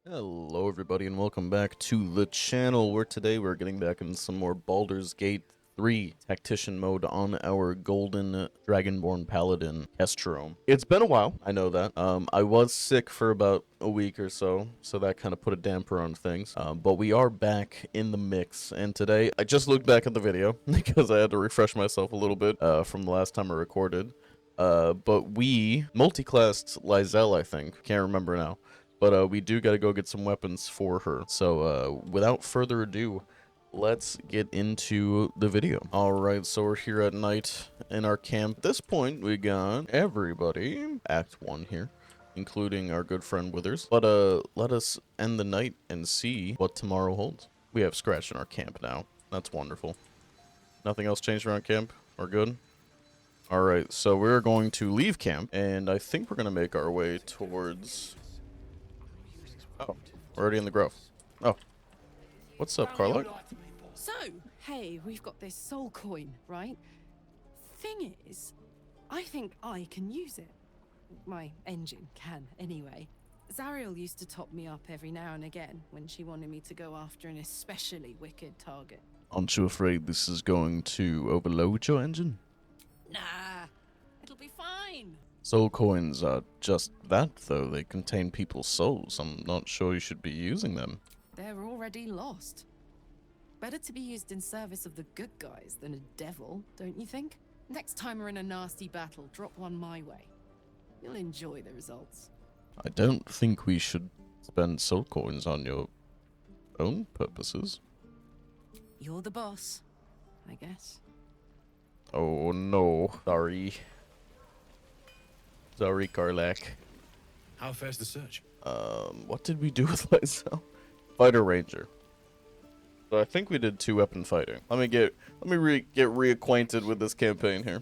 Hello everybody and welcome back to the channel where today we're getting back into some more Baldur's Gate 3 Tactician mode on our golden dragonborn paladin Kesteroam. It's been a while, I know that. I was sick for about a week or so that kind of put a damper on things. But we are back in the mix, and today I just looked back at the video because I had to refresh myself a little bit from the last time I recorded. But we multi-classed Lizelle, I think. Can't remember now. But we do got to go get some weapons for her. So without further ado, let's get into the video. Alright, so we're here at night in our camp. At this point, we got everybody. Act 1 here, including our good friend Withers. But let us end the night and see what tomorrow holds. We have Scratch in our camp now. That's wonderful. Nothing else changed around camp? We're good? Alright, so we're going to leave camp, and I think we're going to make our way towards... Oh, we're already in the grove. Oh. What's up, Carla? So, hey, we've got this soul coin, right? Thing is, I think I can use it. My engine can, anyway. Zariel used to top me up every now and again when she wanted me to go after an especially wicked target. Aren't you afraid this is going to overload your engine? Nah, it'll be fine. Soul coins are just that, though. They contain people's souls. I'm not sure you should be using them. They're already lost. Better to be used in service of the good guys than a devil, don't you think? Next time we're in a nasty battle, drop one my way. You'll enjoy the results. I don't think we should spend soul coins on your own purposes. You're the boss, I guess. Oh no, sorry. Sorry, Karlak. How fares the search? What did we do with Lizelle? Fighter Ranger. So I think we did 2 weapon fighting. Let me get reacquainted with this campaign here.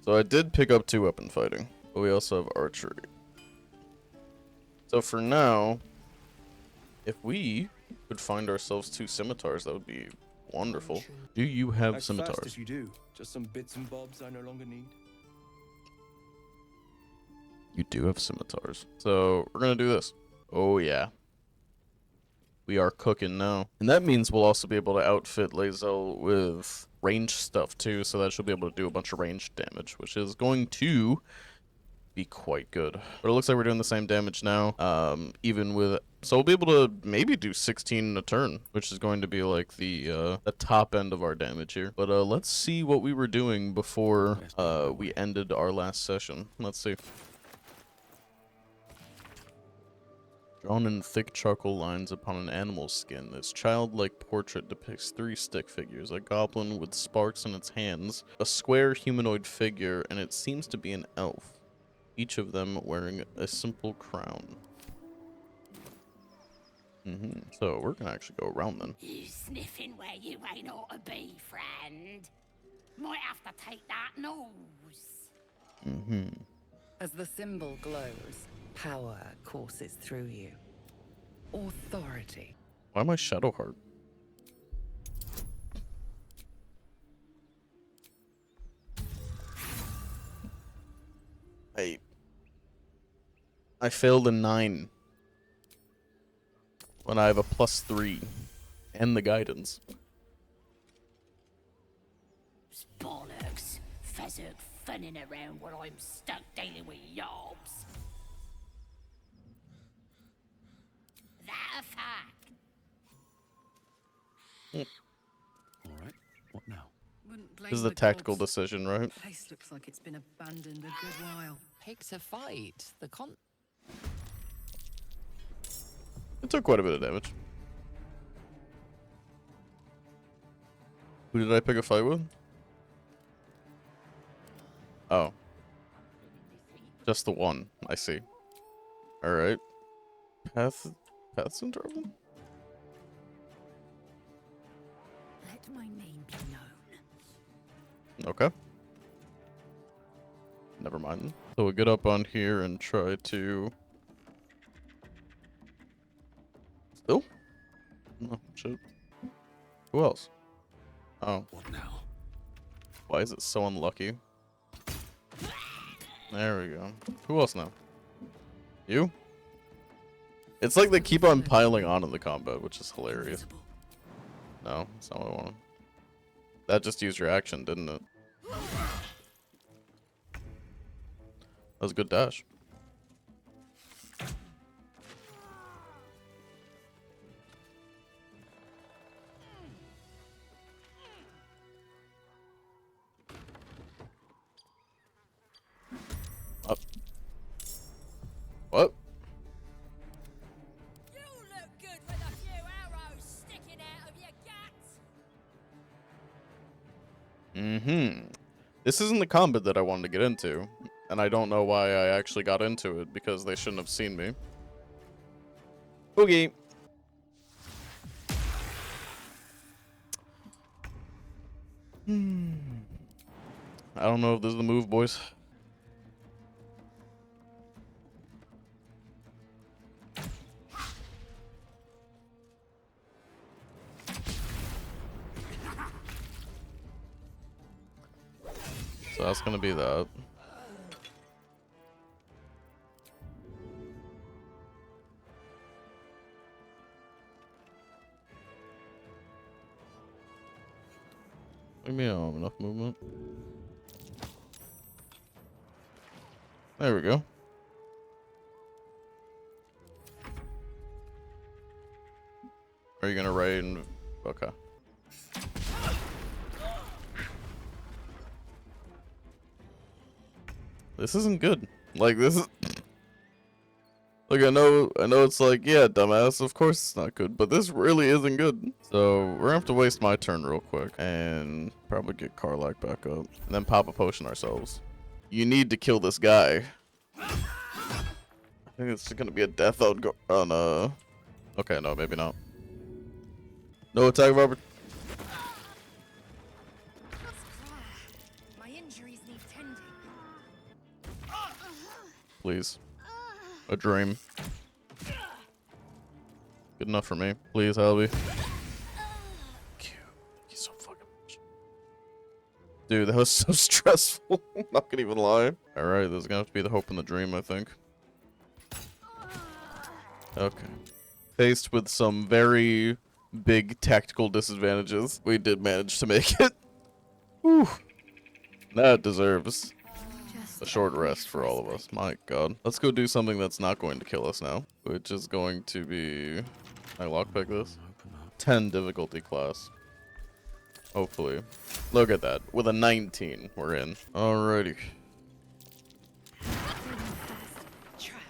So I did pick up 2 weapon fighting, but we also have archery. So for now, if we could find ourselves 2 scimitars, that would be wonderful. Do you have As scimitars? fast as you do. Just some bits and bobs I no longer need. You do have scimitars. So we're gonna do this. Oh yeah. We are cooking now. And that means we'll also be able to outfit Lizelle with range stuff too, so that she'll be able to do a bunch of range damage, which is going to be quite good. But it looks like we're doing the same damage now, even with... So we'll be able to maybe do 16 in a turn, which is going to be like the top end of our damage here. But let's see what we were doing before we ended our last session. Let's see. Drawn in thick charcoal lines upon an animal's skin, this childlike portrait depicts 3 stick figures, a goblin with sparks in its hands, a square humanoid figure, and it seems to be an elf, each of them wearing a simple crown. So we're gonna actually go around then. You sniffing where you ain't ought to be, friend. Might have to take that nose. As the symbol glows, power courses through you. Authority. Why am I Shadowheart? I failed a 9. When I have a +3. And the guidance. It's bollocks. Fezzard funning around while I'm stuck dealing with yobs. That a fact? Alright, what now? Wouldn't blame This is a the tactical gods. decision, right? Place looks like it's been abandoned a good while. Pick to fight. It took quite a bit of damage. Who did I pick a fight with? Oh. Just the one. I see. Alright. Paths in trouble? Let my name be known. Okay. Never mind. So we'll get up on here and try to... Still? Oh, shit. Who else? Oh. What now? Why is it so unlucky? There we go. Who else now? You? It's like they keep on piling on in the combat, which is hilarious. No, that's not what I wanted. That just used your action, didn't it? That was a good dash. Up. What? You look good with a few arrows sticking out of your guts. This isn't the combat that I wanted to get into, and I don't know why I actually got into it, because they shouldn't have seen me. Okay. I don't know if this is the move, boys. So that's gonna be that. Maybe I don't have enough movement. There we go. Are you gonna raid and okay. This isn't good. Like this is like I know it's like, yeah, dumbass, of course it's not good, but this really isn't good. So we're gonna have to waste my turn real quick and probably get Karlak back up. And then pop a potion ourselves. You need to kill this guy. I think it's gonna be a death on okay, no, maybe not. No attack of opportunity. My injuries need tending. Please. A dream. Good enough for me. Please, Halby. Thank you. Thank you so fucking much. Dude, that was so stressful. Not gonna even lie. Alright, this is gonna have to be the hope and the dream, I think. Okay. Faced with some very big tactical disadvantages, we did manage to make it. Whew. That deserves a short rest for all of us. My god. Let's go do something that's not going to kill us now, which is going to be... I lockpick this? 10 difficulty class. Hopefully. Look at that. With a 19, we're in. Alrighty. Trap.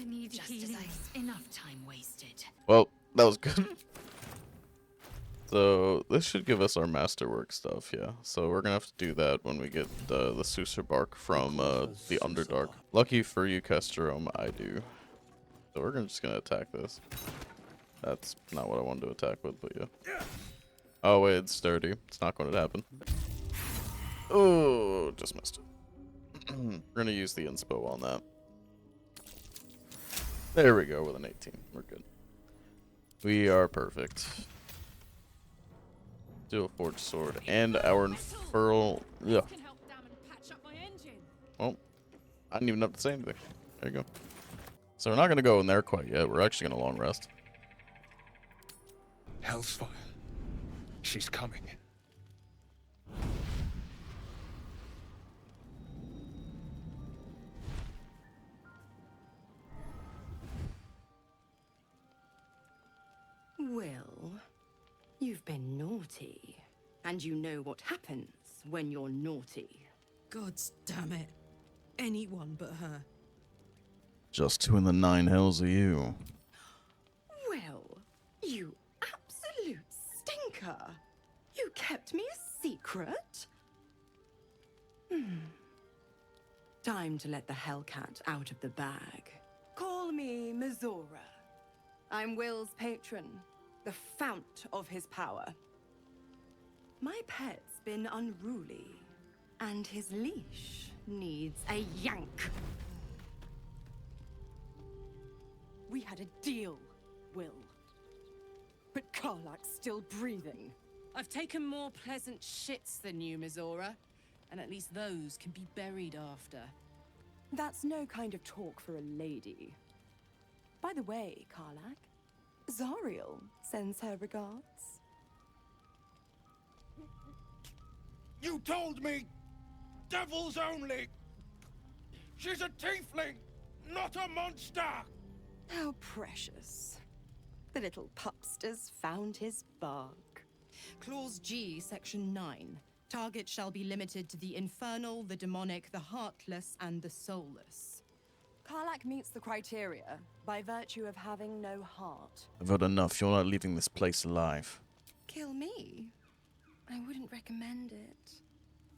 I need healing. Enough time wasted. Well, that was good. So, this should give us our masterwork stuff, yeah. So, we're gonna have to do that when we get the Susur bark from the Underdark. Lucky for you, Kesteroam, I do. So, we're just gonna attack this. That's not what I wanted to attack with, but yeah. Oh, wait, it's sturdy. It's not going to happen. Oh, just missed it. We're gonna use the inspo on that. There we go, with an 18. We're good. We are perfect. Do a forged sword and our infernal. Yeah. Well, I didn't even have to say anything. There you go. So we're not gonna go in there quite yet. We're actually gonna long rest. Hell's fire. She's coming. Well, you've been naughty, and you know what happens when you're naughty. Gods damn it. Anyone but her. Just who in the 9 hells are you? Well, you absolute stinker. You kept me a secret? Time to let the Hellcat out of the bag. Call me Mizora. I'm Will's patron, the fount of his power. My pet's been unruly, and his leash needs a yank. We had a deal, Will. But Karlak's still breathing. I've taken more pleasant shits than you, Mizora. And at least those can be buried after. That's no kind of talk for a lady. By the way, Karlak, Zariel sends her regards. You told me! Devils only! She's a tiefling, not a monster! How precious. The little pupster's found his bark. Clause G, Section 9. Target shall be limited to the infernal, the demonic, the heartless, and the soulless. Karlak meets the criteria by virtue of having no heart. I've heard enough. You're not leaving this place alive. Kill me? I wouldn't recommend it.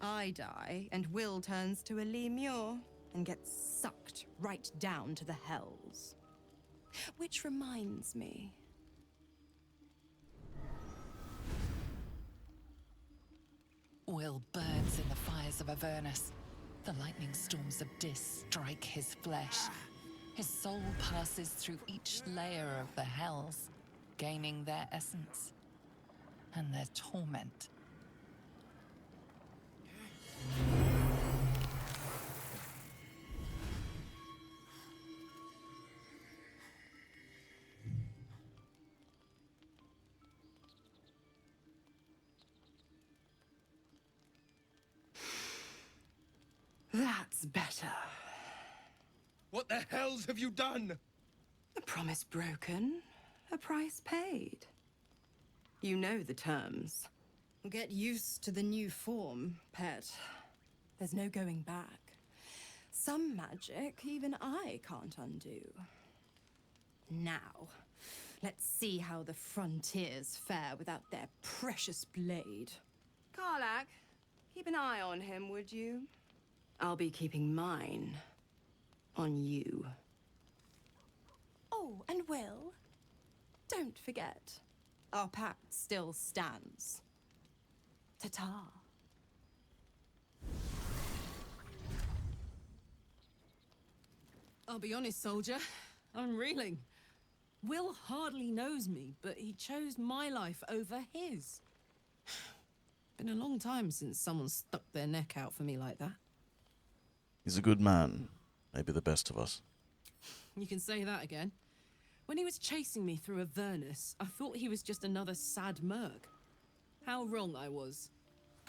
I die, and Will turns to a lemure and gets sucked right down to the hells. Which reminds me. Will burns in the fires of Avernus. The lightning storms of Dis strike his flesh. His soul passes through each layer of the hells, gaining their essence and their torment. That's better. What the hells have you done? A promise broken, a price paid. You know the terms. Get used to the new form, pet. There's no going back. Some magic even I can't undo. Now, let's see how the frontiers fare without their precious blade. Karlak, keep an eye on him, would you? I'll be keeping mine on you. Oh, and Will, don't forget, our pact still stands. Ta-ta. I'll be honest, soldier. I'm reeling. Will hardly knows me, but he chose my life over his. Been a long time since someone stuck their neck out for me like that. He's a good man. Maybe the best of us. You can say that again. When he was chasing me through Avernus, I thought he was just another sad merc. How wrong I was.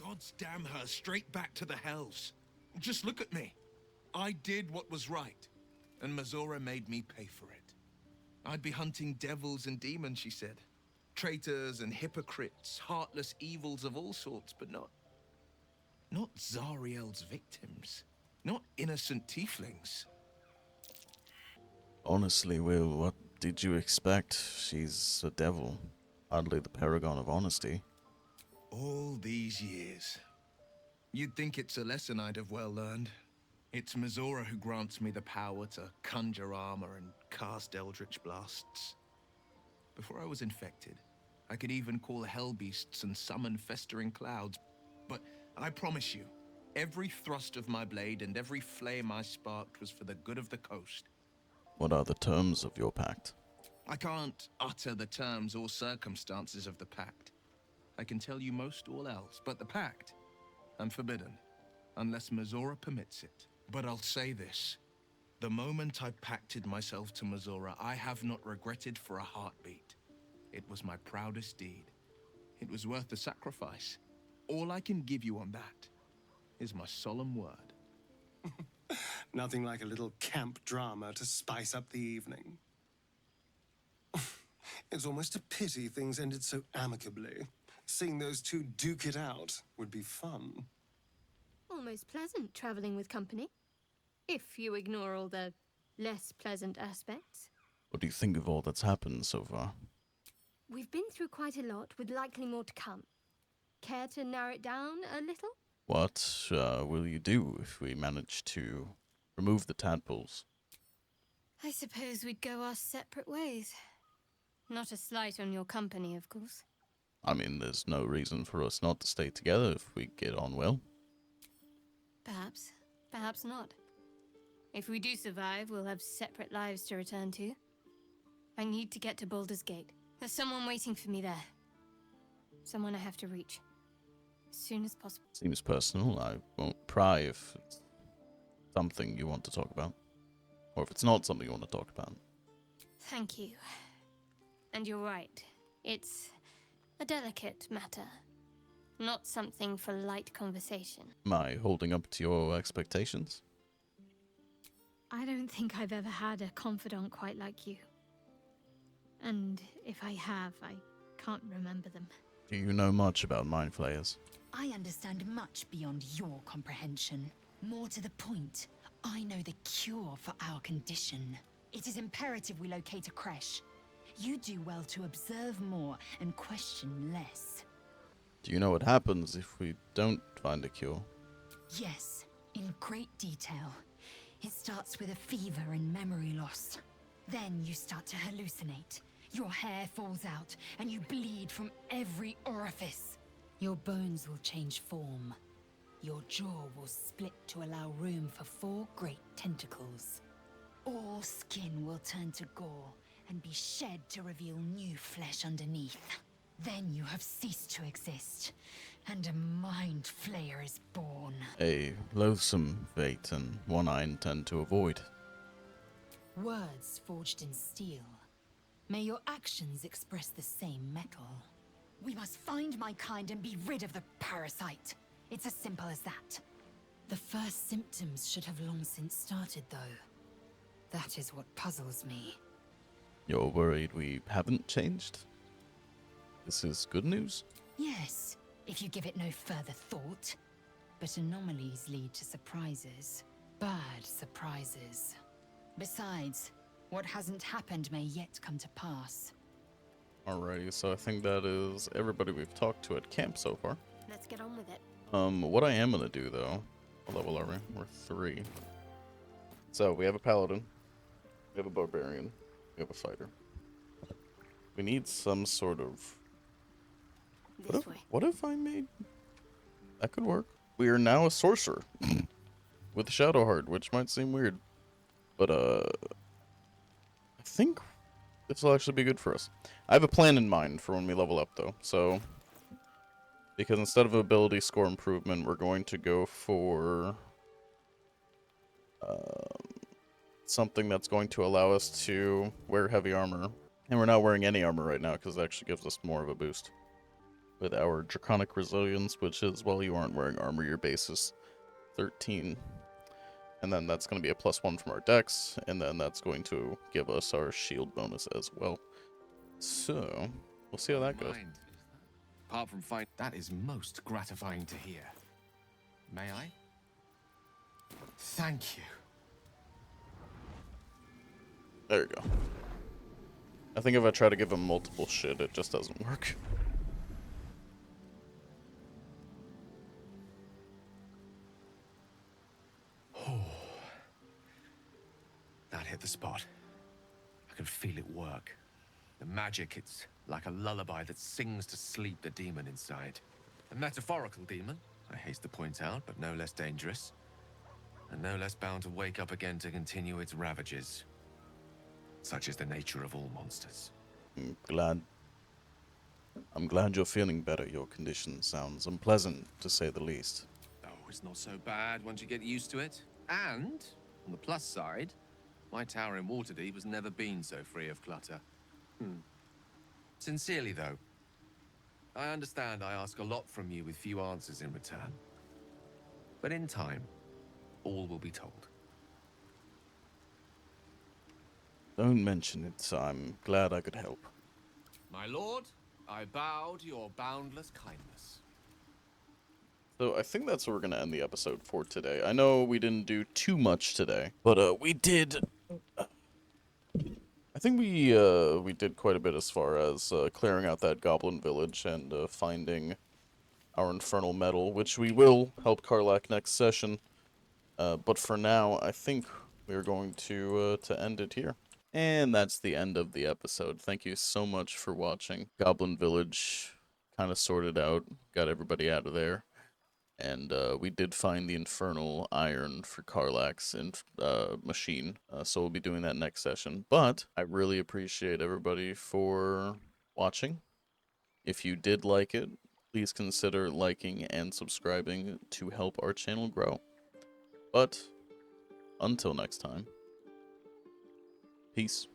God's damn her, straight back to the hells. Just look at me. I did what was right, and Mazora made me pay for it. I'd be hunting devils and demons, she said. Traitors and hypocrites, heartless evils of all sorts, but not Zariel's victims. Not innocent tieflings. Honestly, Will, what did you expect? She's a devil. Hardly the paragon of honesty. All these years. You'd think it's a lesson I'd have well learned. It's Mazora who grants me the power to conjure armor and cast eldritch blasts. Before I was infected, I could even call hell beasts and summon festering clouds. But I promise you, every thrust of my blade and every flame I sparked was for the good of the coast. What are the terms of your pact? I can't utter the terms or circumstances of the pact. I can tell you most all else, but the pact, I'm forbidden, unless Mazora permits it. But I'll say this. The moment I pacted myself to Mazora, I have not regretted for a heartbeat. It was my proudest deed. It was worth the sacrifice. All I can give you on that is my solemn word. Nothing like a little camp drama to spice up the evening. It's almost a pity things ended so amicably. Seeing those two duke it out would be fun. Almost pleasant traveling with company, if you ignore all the less pleasant aspects. What do you think of all that's happened so far? We've been through quite a lot, with likely more to come. Care to narrow it down a little? What will you do if we manage to remove the tadpoles? I suppose we'd go our separate ways. Not a slight on your company, of course. I mean, there's no reason for us not to stay together if we get on well. Perhaps. Perhaps not. If we do survive, we'll have separate lives to return to. I need to get to Baldur's Gate. There's someone waiting for me there. Someone I have to reach. As soon as possible. Seems personal. I won't pry if it's something you want to talk about. Or if it's not something you want to talk about. Thank you. And you're right. It's a delicate matter. Not something for light conversation. Am I holding up to your expectations? I don't think I've ever had a confidant quite like you. And if I have, I can't remember them. Do you know much about mind flayers? I understand much beyond your comprehension. More to the point, I know the cure for our condition. It is imperative we locate a creche. You do well to observe more and question less. Do you know what happens if we don't find a cure? Yes, in great detail. It starts with a fever and memory loss. Then you start to hallucinate. Your hair falls out, and you bleed from every orifice. Your bones will change form. Your jaw will split to allow room for 4 great tentacles. All skin will turn to gore and be shed to reveal new flesh underneath. Then you have ceased to exist, and a mind flayer is born. A loathsome fate, and one I intend to avoid. Words forged in steel. May your actions express the same metal. We must find my kind and be rid of the parasite. It's as simple as that. The first symptoms should have long since started, though. That is what puzzles me. You're worried we haven't changed? This is good news? Yes, if you give it no further thought. But anomalies lead to surprises. Bad surprises. Besides, what hasn't happened may yet come to pass. Alrighty, so I think that is everybody we've talked to at camp so far. Let's get on with it. What I am gonna do though, what level are we? We're 3. So we have a paladin, we have a barbarian, we have a fighter. We need some sort of... What if I made... That could work. We are now a sorcerer with Shadowheart, which might seem weird. But, I think this will actually be good for us. I have a plan in mind for when we level up, though. So, because instead of ability score improvement, we're going to go for something that's going to allow us to wear heavy armor. And we're not wearing any armor right now, because it actually gives us more of a boost. With our Draconic Resilience, which is, well, you aren't wearing armor, your base is 13. And then that's going to be a +1 from our dex, and then that's going to give us our shield bonus as well. So, we'll see how that goes. Apart from fight, that is most gratifying to hear. May I? Thank you. There you go. I think if I try to give him multiple shit, it just doesn't work. That hit the spot. I can feel it work. The magic, it's like a lullaby that sings to sleep the demon inside. A metaphorical demon, I haste to point out, but no less dangerous. And no less bound to wake up again to continue its ravages. Such is the nature of all monsters. I'm glad you're feeling better. Your condition sounds unpleasant, to say the least. Oh, it's not so bad once you get used to it. And, on the plus side, my tower in Waterdeep has never been so free of clutter. Sincerely, though, I understand I ask a lot from you with few answers in return. But in time, all will be told. Don't mention it. I'm glad I could help. My lord, I bow to your boundless kindness. So I think that's where we're going to end the episode for today. I know we didn't do too much today, but we did... I think we did quite a bit as far as clearing out that goblin village and finding our infernal metal, which we will help Karlach next session. But for now, I think we're going to end it here. And that's the end of the episode. Thank you so much for watching. Goblin Village kind of sorted out, got everybody out of there. And we did find the infernal iron for Karlach's machine, so we'll be doing that next session. But I really appreciate everybody for watching. If you did like it, please consider liking and subscribing to help our channel grow. But until next time, peace.